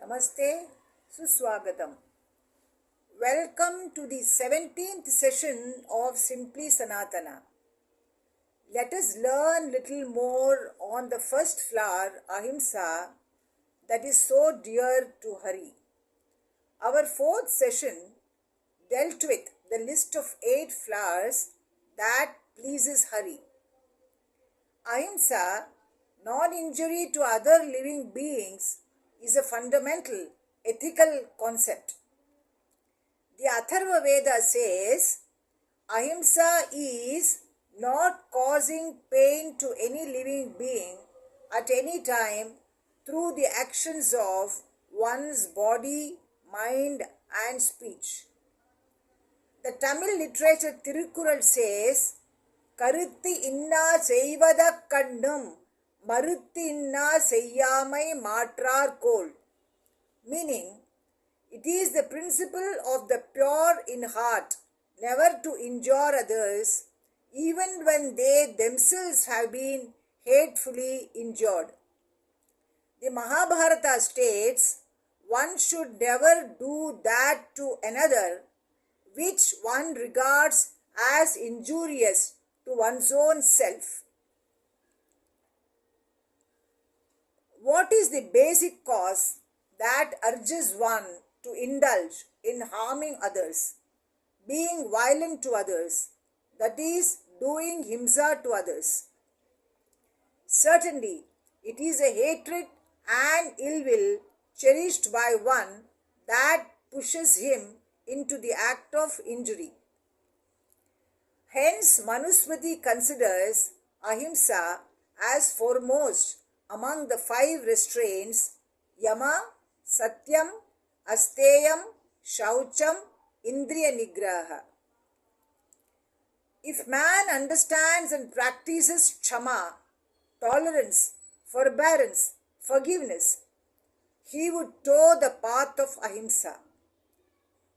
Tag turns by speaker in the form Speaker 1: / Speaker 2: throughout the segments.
Speaker 1: Namaste, Suswagatam. Welcome to the 17th session of Simply Sanatana. Let us learn little more on the first flower, Ahimsa, that is so dear to Hari. Our fourth session dealt with the list of 8 flowers that pleases Hari. Ahimsa, non-injury to other living beings, is a fundamental ethical concept. The Atharva Veda says, Ahimsa is not causing pain to any living being at any time through the actions of one's body, mind and speech. The Tamil literature Tirukkural says, Karuthi inna seivada kannum Maruthi inna seyyamai matrar kol, meaning, it is the principle of the pure in heart never to injure others, even when they themselves have been hatefully injured. The Mahabharata states, one should never do that to another which one regards as injurious to one's own self. What is the basic cause that urges one to indulge in harming others, being violent to others, that is, doing himsa to others? Certainly, it is a hatred and ill will cherished by one that pushes him into the act of injury. Hence, Manusmriti considers Ahimsa as foremost among the 5 restraints: Yama, Satyam, Asteyam, Shaucham, Indriya Nigraha. If man understands and practices Kshama, tolerance, forbearance, forgiveness, he would toe the path of Ahimsa.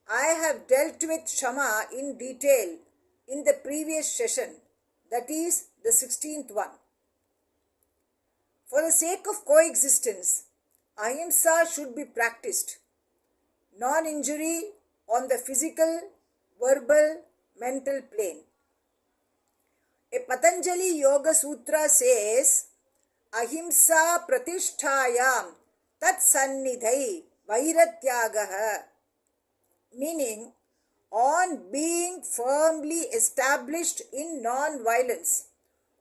Speaker 1: I have dealt with Kshama in detail in the previous session, that is the 16th one. For the sake of coexistence, Ahimsa should be practiced. Non-injury on the physical, verbal, mental plane. A Patanjali Yoga Sutra says, Ahimsa pratisthayam tat sannidhai vairatyagaha, meaning, on being firmly established in non-violence,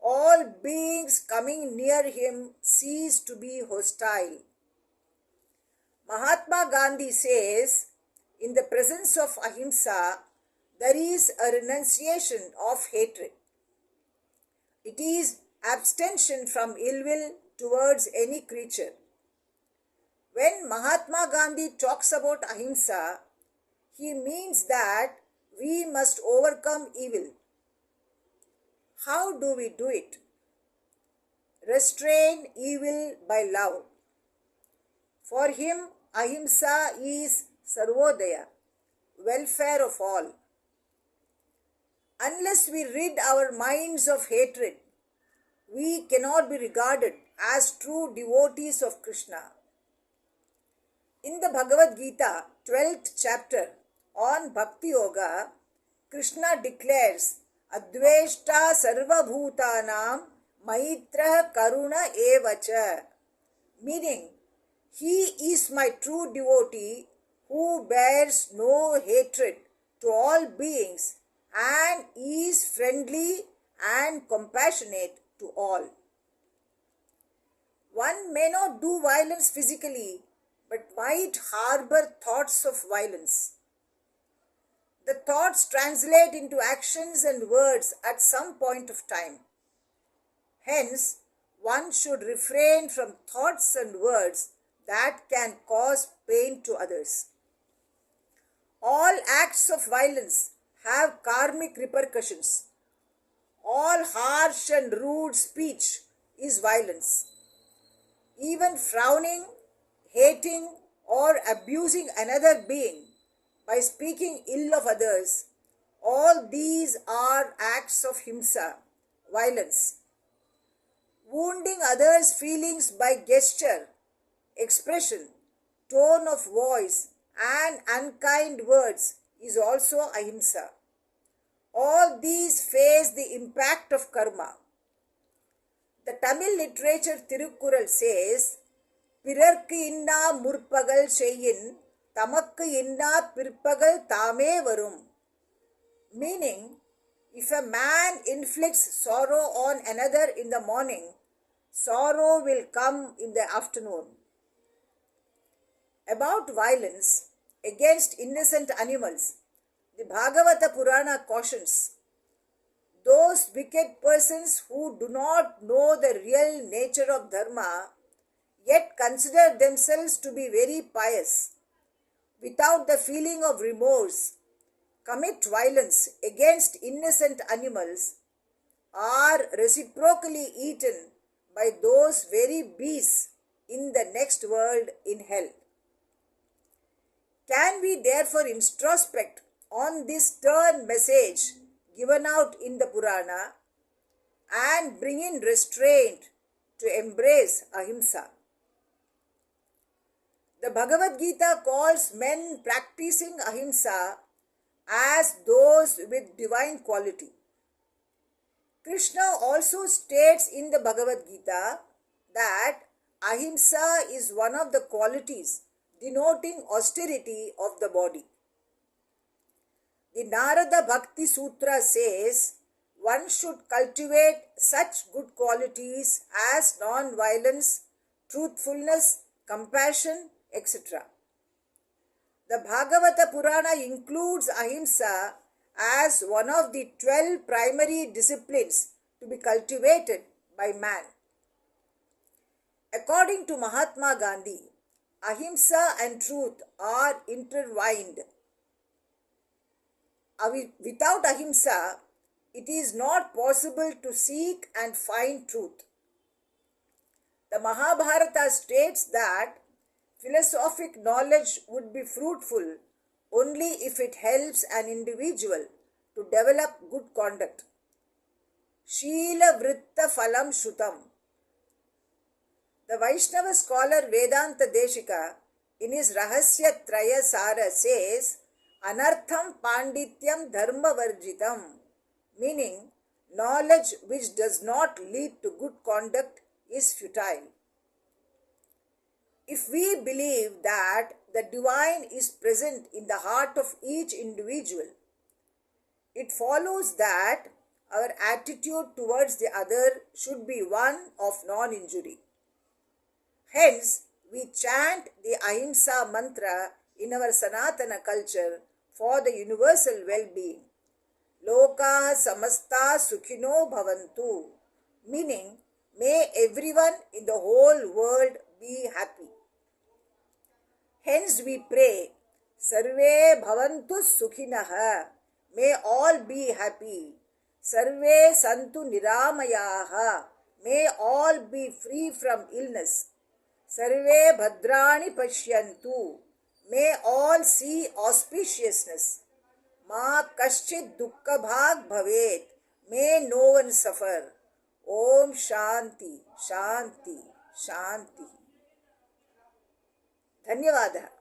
Speaker 1: all beings coming near him cease to be hostile. Mahatma Gandhi says, in the presence of Ahimsa, there is a renunciation of hatred. It is abstention from ill will towards any creature. When Mahatma Gandhi talks about Ahimsa, he means that we must overcome evil. How do we do it? Restrain evil by love. For him, Ahimsa is Sarvodaya, welfare of all. Unless we rid our minds of hatred, we cannot be regarded as true devotees of Krishna. In the Bhagavad Gita, 12th chapter on Bhakti Yoga, Krishna declares, Adveshta sarva bhutanam maitra karuna evacha, meaning, he is my true devotee who bears no hatred to all beings and is friendly and compassionate to all. One may not do violence physically, but might harbor thoughts of violence. The thoughts translate into actions and words at some point of time. Hence, one should refrain from thoughts and words that can cause pain to others. All acts of violence have karmic repercussions. All harsh and rude speech is violence. Even frowning, hating, or abusing another being by speaking ill of others, all these are acts of himsa, violence. Wounding others' feelings by gesture, expression, tone of voice, and unkind words is also ahimsa. All these face the impact of karma. The Tamil literature Tirukkural says, Pirarku inna murpagal செய்யின் தமக்கு இன்னா பிற்பகல் தாமே வரும். Meaning, if a man inflicts sorrow on another in the morning, sorrow will come in the afternoon. About violence against innocent animals, the Bhagavata Purana cautions, those wicked persons who do not know the real nature of dharma yet consider themselves to be very pious, without the feeling of remorse, commit violence against innocent animals, are reciprocally eaten by those very beasts in the next world in hell. Can we therefore introspect on this stern message given out in the Purana and bring in restraint to embrace ahimsa? The Bhagavad Gita calls men practicing ahimsa as those with divine quality. Krishna also states in the Bhagavad Gita that ahimsa is one of the qualities denoting austerity of the body. The Narada Bhakti Sutra says one should cultivate such good qualities as non-violence, truthfulness, compassion, etc. The Bhagavata Purana includes ahimsa as one of the 12 primary disciplines to be cultivated by man. According to Mahatma Gandhi, ahimsa and truth are intertwined. Without ahimsa, it is not possible to seek and find truth. The Mahabharata states that philosophic knowledge would be fruitful only if it helps an individual to develop good conduct. Sheela Vritta Phalam Shrutam. The Vaishnava scholar Vedanta Deshika in his Rahasya Traya Sara says, Anartham Pandityam Dharma Varjitam, meaning knowledge which does not lead to good conduct is futile. If we believe that the divine is present in the heart of each individual, it follows that our attitude towards the other should be one of non-injury. Hence, we chant the Ahimsa mantra in our Sanatana culture for the universal well-being. Loka samasta sukhino bhavantu, meaning may everyone in the whole world be happy. Hence we pray, Sarve bhavantu sukhinaha, may all be happy. Sarve santu niramayaha, may all be free from illness. Sarve bhadrani pashyantu, may all see auspiciousness. Ma kaschid dukkha bhag bhavet, may no one suffer. Om Shanti, Shanti, Shanti. धन्यवादः.